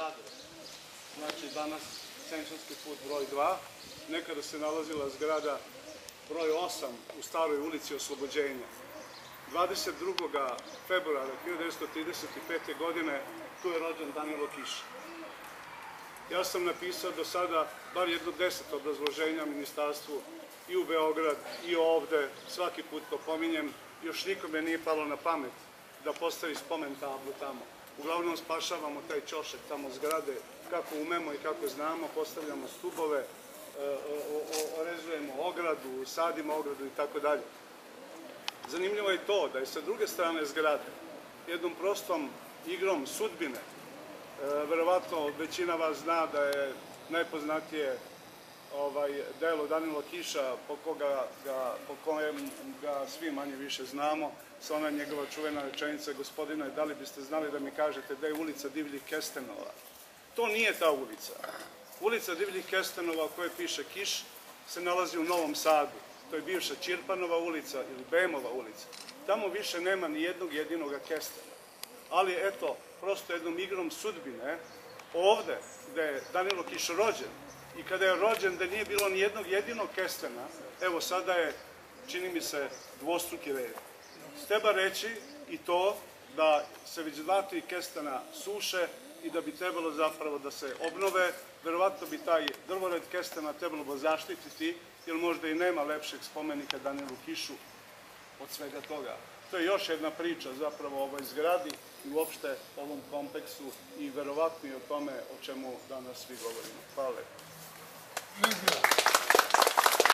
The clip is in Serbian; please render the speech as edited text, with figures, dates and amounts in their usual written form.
adres. Znači, danas Senčanski put broj 2, nekada se nalazila zgrada broj 8 u staroj ulici Oslobođenja. 22. februara 1935. godine tu je rođen Danilo Kiša. Ja sam napisao do sada bar jedno 10 obrazloženja ministarstvu i u Beograd i ovde, svaki put to pominjem, još nikome nije palo na pamet da postavi spomen tablu tamo. Uglavnom spašavamo taj ćošak tamo zgrade, kako umemo i kako znamo, postavljamo stubove, orezujemo ogradu, sadimo ogradu i tako dalje. Zanimljivo je to da je sa druge strane zgrade, jednom prostom igrom sudbine, verovatno većina vas zna da je najpoznatije delo Danilo Kiša, po kojem ga svi manje više znamo, sa ona njegova čuvena rečenica: gospodine, da li biste znali da mi kažete da je ulica Divljih Kestenova? To nije ta ulica. Ulica Divljih Kestenova, o kojoj piše Kiš, se nalazi u Novom Sadu. To je bivša Ćirpanova ulica ili Bemova ulica. Tamo više nema ni jednog jedinoga kestena. Ali eto, prosto jednom igrom sudbine, ovde gde je Danilo Kiš rođen i kada je rođen da nije bilo ni jednog jedinog kestena, evo sada je, čini mi se, dvostruki red. Treba reći i to da se već 2-3 kestena suše i da bi trebalo zapravo da se obnove. Verovatno bi taj drvored kestena trebalo zaštititi, jer možda i nema lepšeg spomenika Danilu Kišu od svega toga. To je još jedna priča zapravo o ovoj zgradi i uopšte ovom kompleksu i verovatno i o tome o čemu danas svi govorimo. Hvala lepo.